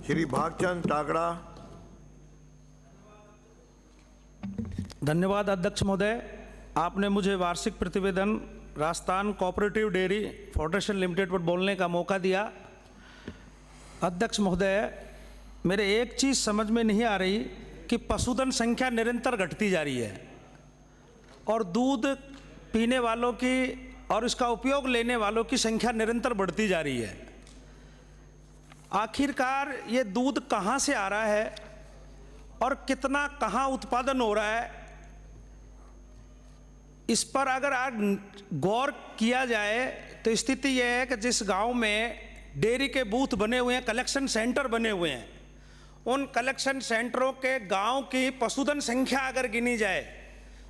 श्री भागचंद टाकड़ा। धन्यवाद अध्यक्ष महोदय, आपने मुझे वार्षिक प्रतिवेदन Rajasthan cooperative dairy federation limited पर बोलने का मौका दिया। अध्यक्ष महोदय, मेरे एक चीज़ समझ में नहीं आ रही कि पशुधन संख्या निरंतर घटती जा रही है और दूध पीने वालों की और इसका उपयोग लेने वालों की संख्या निरंतर बढ़ती जा रही है। आखिरकार ये दूध कहाँ से आ रहा है और कितना कहाँ उत्पादन हो रहा है, इस पर अगर आज गौर किया जाए तो स्थिति यह है कि जिस गांव में डेयरी के बूथ बने हुए हैं, कलेक्शन सेंटर बने हुए हैं, उन कलेक्शन सेंटरों के गांव की पशुधन संख्या अगर गिनी जाए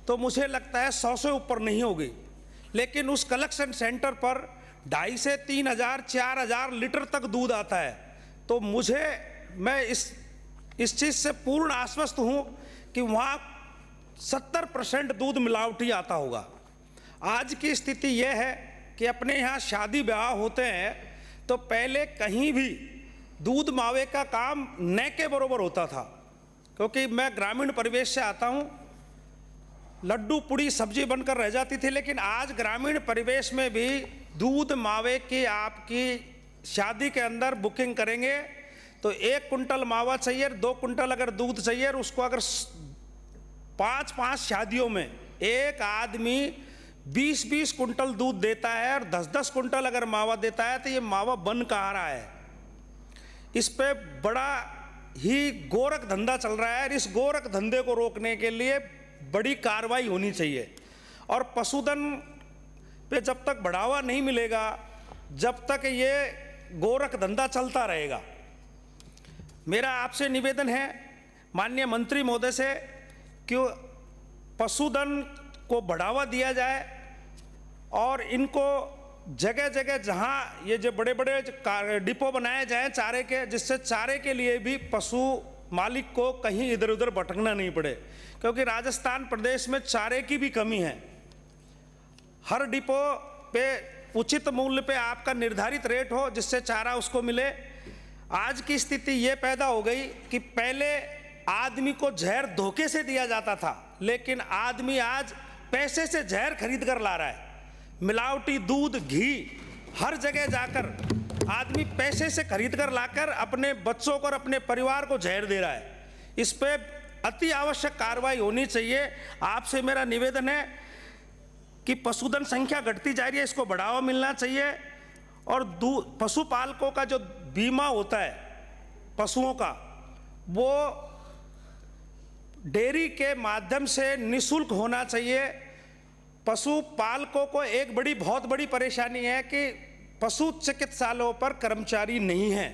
तो मुझे लगता है 100 से ऊपर नहीं होगी। लेकिन उस कलेक्शन सेंटर पर 2.5 से 3,000 4,000 लीटर तक दूध आता है। तो मैं इस चीज़ से पूर्ण आश्वस्त हूँ कि वहाँ 70% दूध मिलावटी आता होगा। आज की स्थिति यह है कि अपने यहाँ शादी ब्याह होते हैं तो पहले कहीं भी दूध मावे का काम न के बरोबर होता था, क्योंकि मैं ग्रामीण परिवेश से आता हूँ। लड्डू पुड़ी सब्जी बनकर रह जाती थी, लेकिन आज ग्रामीण परिवेश में भी दूध मावे की आपकी शादी के अंदर बुकिंग करेंगे तो 1 कुंटल मावा चाहिए, 2 कुंटल अगर दूध चाहिए, और उसको अगर 5-5 शादियों में एक आदमी 20-20 कुंटल दूध देता है और 10-10 कुंटल अगर मावा देता है तो ये मावा बन कहाँ रहा है। इस पे बड़ा ही गोरख धंधा चल रहा है। इस गोरख धंधे को रोकने के लिए बड़ी कार्रवाई होनी चाहिए और पशुधन पे जब तक बढ़ावा नहीं मिलेगा, जब तक ये गोरख धंधा चलता रहेगा। मेरा आपसे निवेदन है माननीय मंत्री महोदय से कि पशुधन को बढ़ावा दिया जाए और इनको जगह जगह जहाँ ये जो बड़े बड़े डिपो बनाए जाएं चारे के, जिससे चारे के लिए भी पशु मालिक को कहीं इधर उधर भटकना नहीं पड़े, क्योंकि राजस्थान प्रदेश में चारे की भी कमी है। हर डिपो पे उचित मूल्य पे आपका निर्धारित रेट हो जिससे चारा उसको मिले। आज की स्थिति ये पैदा हो गई कि पहले आदमी को जहर धोखे से दिया जाता था, लेकिन आदमी आज पैसे से जहर खरीद कर ला रहा है। मिलावटी दूध, घी हर जगह जाकर आदमी पैसे से खरीद कर लाकर अपने बच्चों को और अपने परिवार को जहर दे रहा है। इस पे अति आवश्यक कार्रवाई होनी चाहिए। आपसे मेरा निवेदन है कि पशुधन संख्या घटती जा रही है, इसको बढ़ावा मिलना चाहिए और पशुपालकों का जो बीमा होता है पशुओं का, वो डेयरी के माध्यम से निःशुल्क होना चाहिए। पशुपालकों को एक बहुत बड़ी परेशानी है कि पशु चिकित्सालयों पर कर्मचारी नहीं हैं,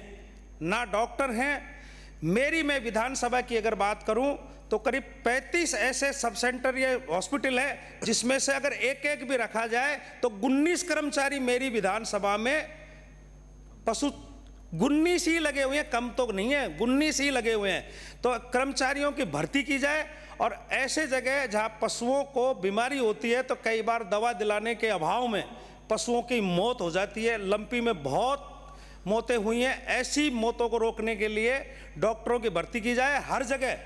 ना डॉक्टर हैं। मैं विधानसभा की अगर बात करूं तो करीब 35 ऐसे सब सेंटर या हॉस्पिटल है जिसमें से अगर एक भी रखा जाए तो 19 कर्मचारी मेरी विधानसभा में पशु 19 ही लगे हुए हैं, कम तो नहीं है, 19 ही लगे हुए हैं। तो कर्मचारियों की भर्ती की जाए और ऐसे जगह जहां पशुओं को बीमारी होती है तो कई बार दवा दिलाने के अभाव में पशुओं की मौत हो जाती है। लंपी में बहुत मौतें हुई हैं। ऐसी मौतों को रोकने के लिए डॉक्टरों की भर्ती की जाए। हर जगह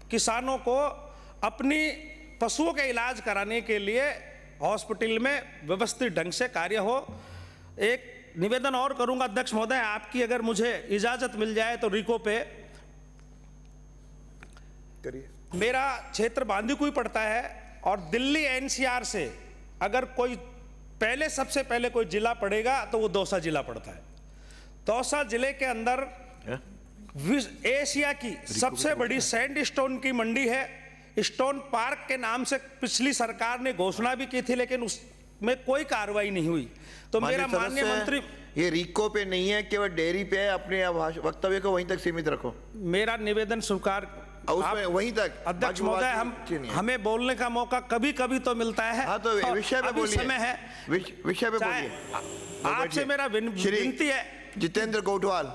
किसानों को अपनी पशुओं के इलाज कराने के लिए हॉस्पिटल में व्यवस्थित ढंग से कार्य हो। एक निवेदन और करूंगा अध्यक्ष महोदय, आपकी अगर मुझे इजाजत मिल जाए तो रिको पे करिए। मेरा क्षेत्र बांदीकुई पड़ता है और दिल्ली एनसीआर से अगर कोई सबसे पहले कोई जिला पड़ेगा तो वो दौसा जिला पड़ता है। दौसा जिले के अंदर एशिया की सबसे बड़ी सैंड स्टोन की मंडी है। स्टोन पार्क के नाम से पिछली सरकार ने घोषणा भी की थी, लेकिन उसमें कोई कार्रवाई नहीं हुई। तो मेरा माननीय मंत्री, ये रीको पे नहीं है, केवल डेयरी पे है। अपने वक्तव्य को वहीं तक सीमित रखो। मेरा निवेदन स्वीकार वहीं तक। अध्यक्ष महोदय, हमें बोलने का मौका कभी कभी तो मिलता है। हाँ, तो विषय पे बोलिए। समय है, विषय पे बोलिए। आपसे मेरा विनती है। जितेंद्र कोटवाल।